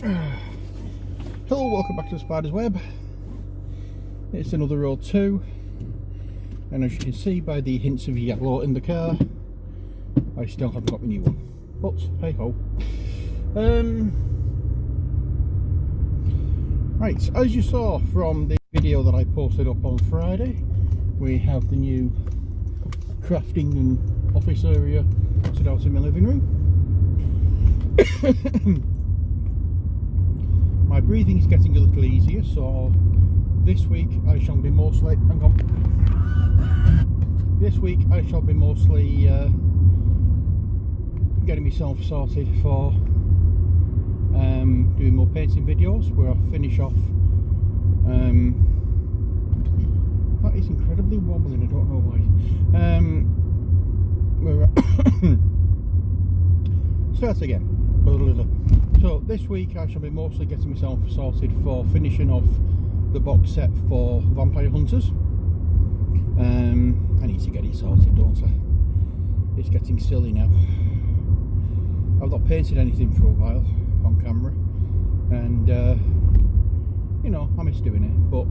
Hello, welcome back to the Spider's Web. It's another Road 2, and as you can see by the hints of yellow in the car, I still haven't got my new one, but hey ho. Right, as you saw from the video that I posted up on Friday, we have the new crafting and office area set out in my living room. My breathing is getting a little easier, so this week I shall be mostly getting myself sorted for doing more painting videos where I finish off. That is incredibly wobbling, I don't know why. Start again. So this week I shall be mostly getting myself sorted for finishing off the box set for Vampire Hunters. I need to get it sorted, don't I? It's getting silly now. I've not painted anything for a while on camera, and you know, I miss doing it, but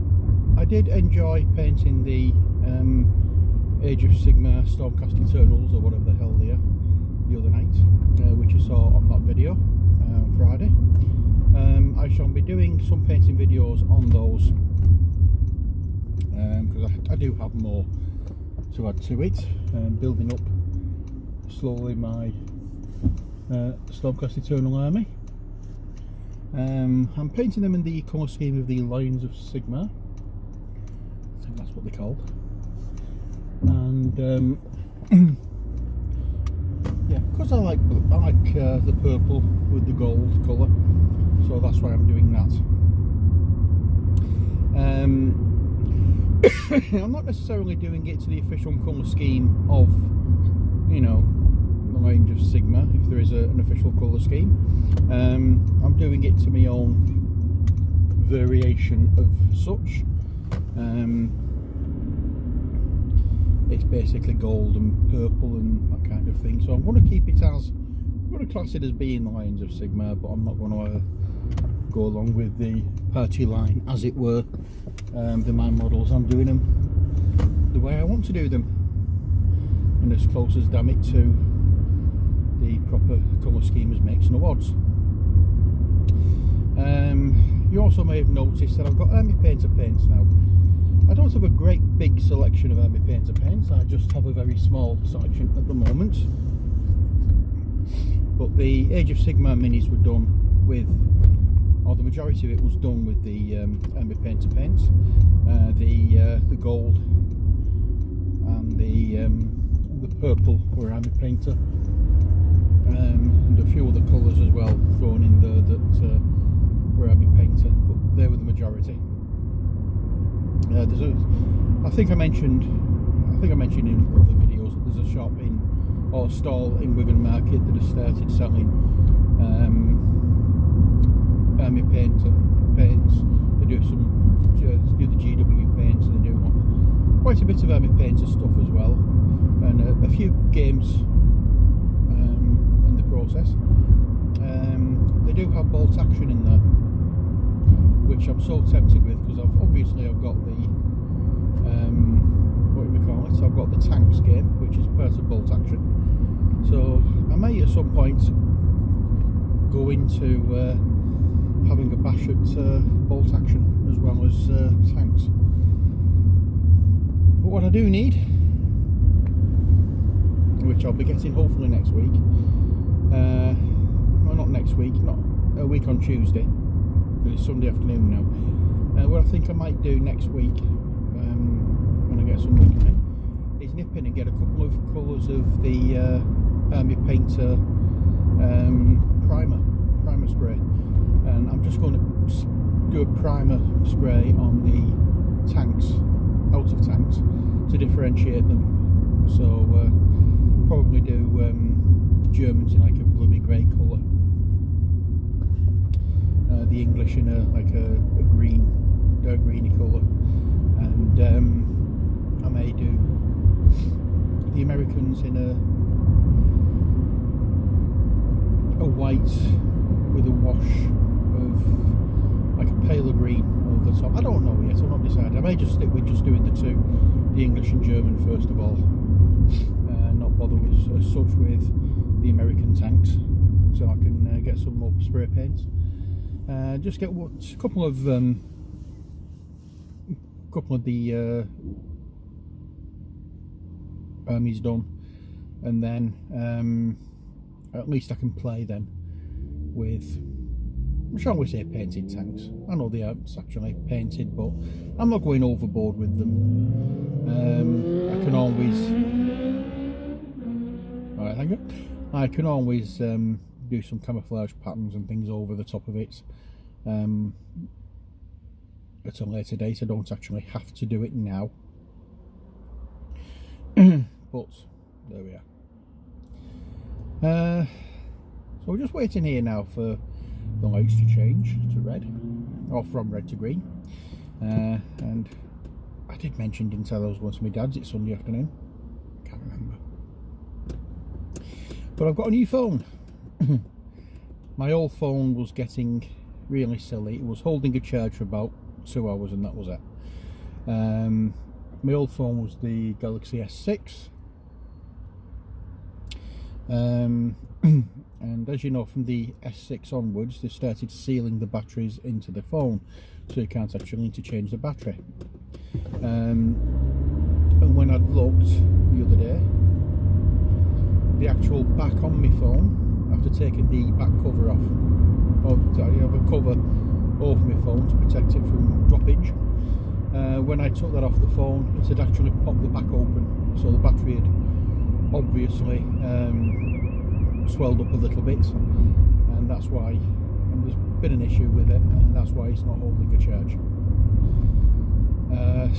I did enjoy painting the Age of Sigmar Stormcast Eternals, or whatever the hell they are, the other night, which you saw on that video on Friday. I shall be doing some painting videos on those because I do have more to add to it, building up slowly my Stormcast Eternal army. I'm painting them in the colour scheme of the Lions of Sigmar, I think that's what they're called, and yeah, because I like the purple with the gold colour, so that's why I'm doing that. I'm not necessarily doing it to the official colour scheme of, you know, the Lions of Sigmar, if there is an official colour scheme. I'm doing it to my own variation of such. It's basically gold and purple and that kind of thing, so I'm going to keep it as, I'm going to class it as being the Lions of Sigmar, but I'm not going to go along with the party line, as it were. The my models, I'm doing them the way I want to do them, and as close as, damn it, to the proper colour scheme as makes no odds. You also may have noticed that I've got Army Painter paints now. I don't have a great big selection of Army Painter paints, I just have a very small selection at the moment. But the Age of Sigmar minis were done with, or the majority of it was done with the Army Painter paints. The gold and the purple were Army Painter, and a few other colours as well thrown in there that were Army Painter, but they were the majority. I think I mentioned in other videos that there's a shop or stall in Wigan Market that has started selling Army Painter paints. They do do the GW paints, and they do quite a bit of Army Painter stuff as well, and a few games in the process. They do have bolt action in there, which I'm so tempted with, because I've got the what do we call it? So I've got the Tanks game, which is part of bolt action. So I may at some point go into having a bash at bolt action as well as tanks. But what I do need, which I'll be getting hopefully next week, well, not next week, not a week on Tuesday, it's Sunday afternoon now. What I think I might do next week, when I get some work in, is nip in and get a couple of colours of the Army Painter primer spray, and I'm just going to do a primer spray on the tanks, out of tanks, to differentiate them. So probably do Germans in like a bloody grey colour, the English in a green, dark greeny colour, and I may do the Americans in a white with a wash of decided I may just stick with just doing the two, the English and German first of all, not bother with, as such with the American tanks, so I can get some more spray paints. Just get a couple of the armies done, and then at least I can play then with, shall we say, painted tanks. I know they are actually painted, but I'm not going overboard with them. I can always, alright, thank you. I can always do some camouflage patterns and things over the top of it at a later date. I don't actually have to do it now, but there we are. So we're just waiting here now for the lights to change to red, or from red to green. And I did mention, didn't I, I was going to my dad's, it's Sunday afternoon, can't remember. But I've got a new phone. My old phone was getting really silly. It was holding a charge for about 2 hours and that was it. My old phone was the Galaxy S6. And as you know, from the S6 onwards, they started sealing the batteries into the phone, so you can't actually interchange the battery. And when I'd looked the other day, the actual back on my phone, after taking the back cover off, or I have a cover over my phone to protect it from droppage, when I took that off the phone, it had actually popped the back open, so the battery had obviously swelled up a little bit, and that's why, and there's been an issue with it, and that's why it's not holding a charge.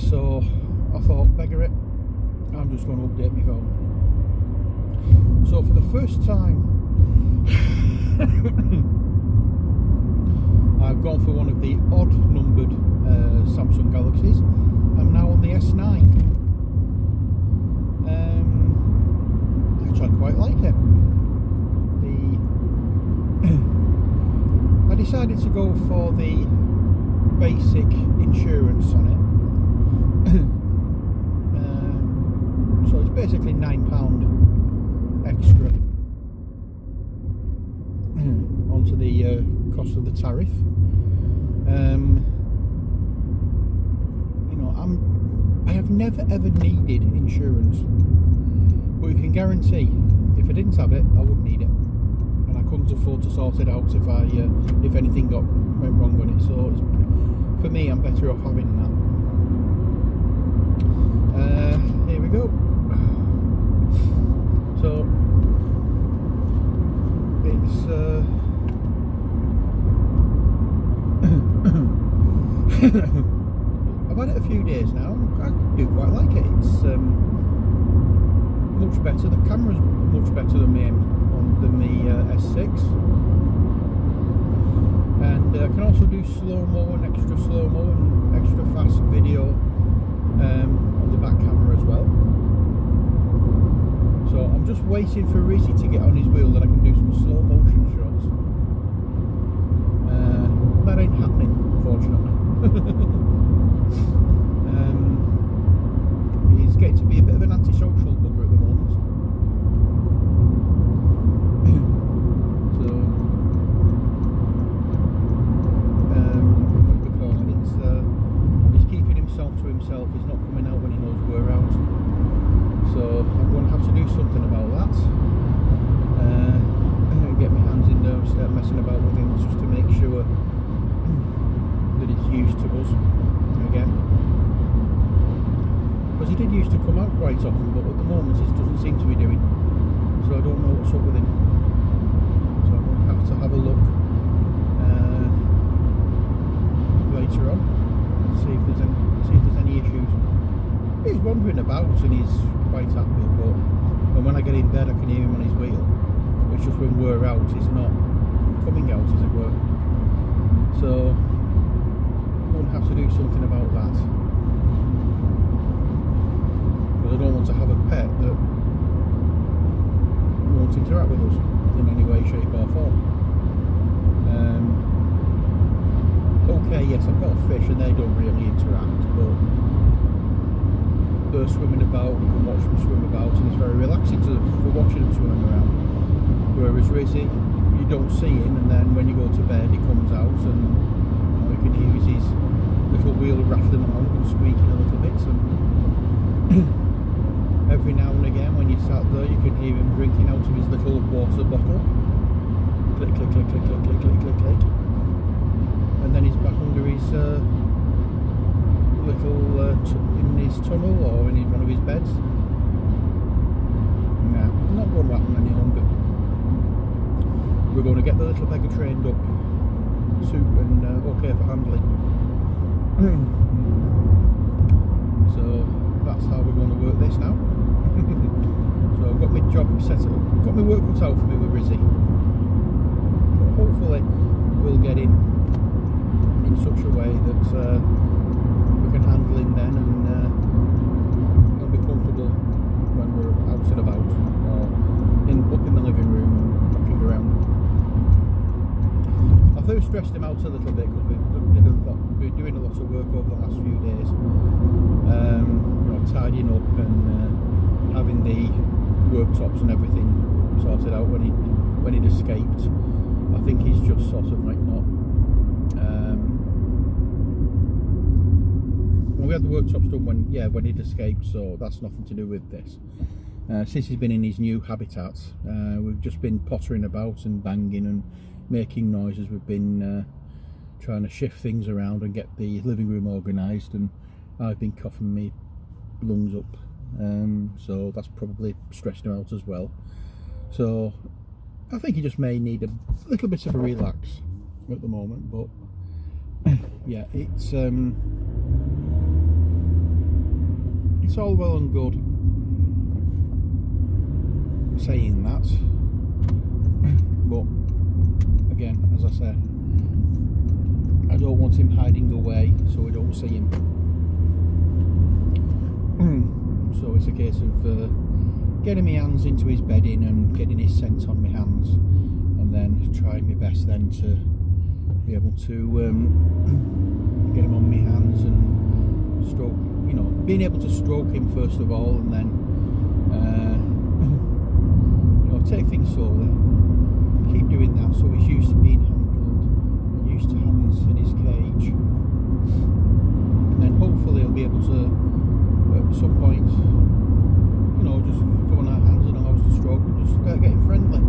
So I thought, beggar it, I'm just going to update my phone. So for the first time I've gone for one of the odd numbered Samsung Galaxies. I'm now on the S9. Actually I quite like it. I decided to go for the basic insurance on it. So it's basically £9 extra onto the cost of the tariff. You know, I have never ever needed insurance, but you can guarantee if I didn't have it, I would need it, and I couldn't afford to sort it out if anything went wrong on it. So for me, I'm better off having that. Here we go. So it's I've had it a few days now. I do quite like it. It's much better. The camera's much better than the S6, and I can also do slow-mo and extra slow-mo and extra fast video on the back camera as well. So I'm just waiting for Rizzy to get on his wheel that I can do some slow motion shots. That ain't happening, unfortunately. He's getting to be a bit of an antisocial bugger at the moment. So, what do we call it? He's keeping himself to himself. He's not coming out when he knows we're out. So I'm going to have to do something about that. Get my hands in there and start messing about with him just to make sure that he's used to us again. Because he did used to come out quite often, but at the moment he doesn't seem to be doing. So I don't know what's up with him. So I'm going to have a look later on and see if there's any issues. He's wandering about and he's quite happy, but when I get in bed I can hear him on his wheel. It's just when we're out, he's not coming out, as it were. So I'm going to have to do something about that, because I don't want to have a pet that won't interact with us in any way, shape or form. okay, yes, I've got a fish and they don't really interact, but they're swimming about, you can watch them swim about, and it's very relaxing for watching them swimming around. Whereas Rizzy, you don't see him, and then when you go to bed, he comes out, and all you can hear is his little wheel rattling along and squeaking a little bit. And every now and again, when you sat there, you can hear him drinking out of his little water bottle. Click, click, click, click, click, click, click, click, click. And then he's back under his in his tunnel or in one of his beds. Nah, not going to happen any longer. We're going to get the little beggar trained up, soup and okay for handling. So that's how we're going to work this now. So I've got my job set up, got my work cut out for me with Rizzy. But hopefully we'll get him in such a way that we can handle him then, and he'll be comfortable when we're out and about, or up in the living room and walking around. I think we stressed him out a little bit because we've been doing a lot of work over the last few days, you know, tidying up and having the worktops and everything sorted out when he'd escaped. I think he's just sort of like not. We had the worktops done when he'd escaped, so that's nothing to do with this. Since he's been in his new habitat, we've just been pottering about and banging and making noises. We've been trying to shift things around and get the living room organised, and I've been coughing my lungs up, so that's probably stressed him out as well. So I think he just may need a little bit of a relax at the moment, but yeah, it's all well and good saying that, but again, as I say, I don't want him hiding away so we don't see him. So it's a case of getting my hands into his bedding and getting his scent on my hands, and then trying my best then to be able to get him on my hands and stroke, you know, being able to stroke him first of all, and then you know, take things slowly, keep doing that so he's used to being handled and used to hands in his cage, and then hopefully he'll be able to at some point, you know, just go on our hands and allow us to stroke and just start getting friendly.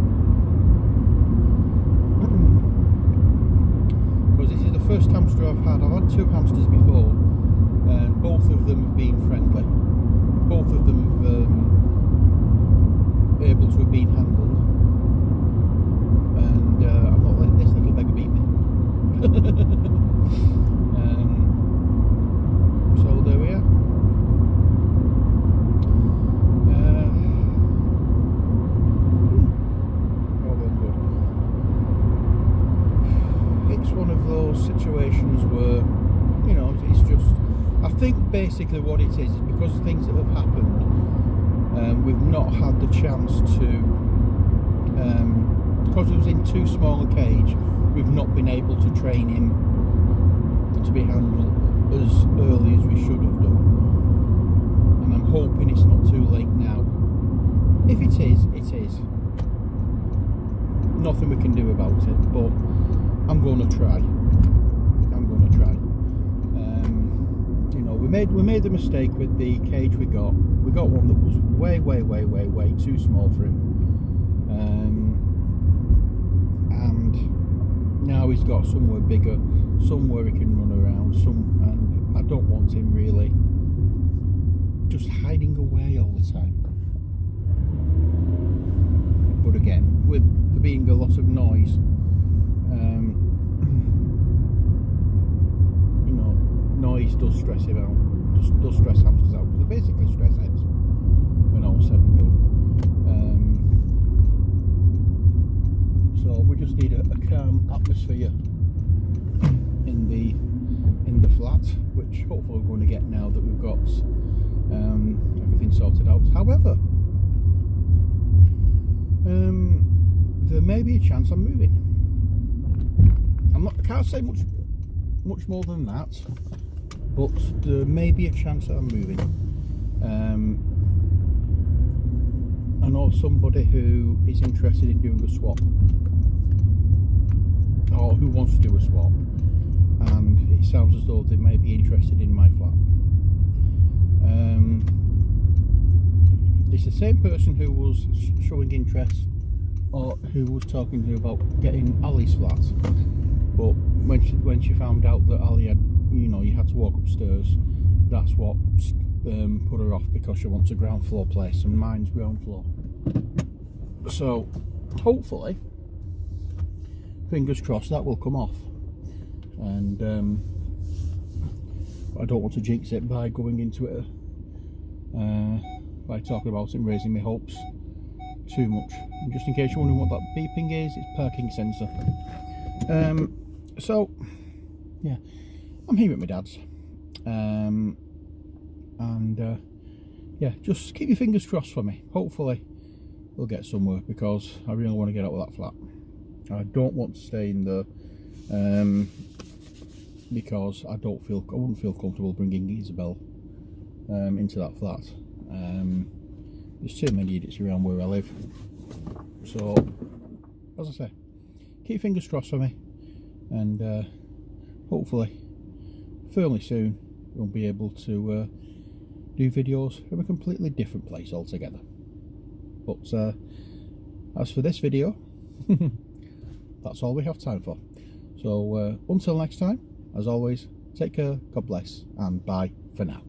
Because this is the first hamster I've had. I've had two hamsters before, and both of them have been friendly. Both of them have able to have been handled, and I'm not letting this little beggar beat me. So there we are. It's one of those situations where, you know, it's just, I think basically what it is because of things that have happened, we've not had the chance to, because it was in too small a cage, we've not been able to train him to be handled as early as we should have done, and I'm hoping it's not too late now. If it is, it is. Nothing we can do about it, but I'm going to try. You know, we made the mistake with the cage we got. We got one that was way too small for him, and now he's got somewhere bigger, somewhere he can run around. And I don't want him really just hiding away all the time. But again, with there being a lot of noise, you know, noise does stress him out, does stress hamsters out, because they're basically stress heads when all's said and done. So we just need a calm atmosphere in the flat, which hopefully we're going to get now that we've got everything sorted out. However, there may be a chance I'm moving. I can't say much much more than that, but there may be a chance that I'm moving. I know somebody who is interested in doing a swap, or who wants to do a swap, and it sounds as though they may be interested in my flat. It's the same person who was showing interest, or who was talking to about getting Ali's flat, but when she found out that Ali had, you had to walk upstairs, that's what put her off, because she wants a ground floor place and mine's ground floor. So hopefully, fingers crossed, that will come off. And I don't want to jinx it by going into it by talking about it and raising my hopes too much. And just in case you're wondering what that beeping is, it's parking sensor. So yeah, I'm here at my dad's, yeah, just keep your fingers crossed for me. Hopefully we'll get somewhere, because I really want to get out of that flat. I don't want to stay in there, because I wouldn't feel comfortable bringing Isabel into that flat. There's too many idiots around where I live. So, as I say, keep your fingers crossed for me, and hopefully, fairly soon, we'll be able to do videos from a completely different place altogether. But as for this video, that's all we have time for. So until next time, as always, take care, God bless, and bye for now.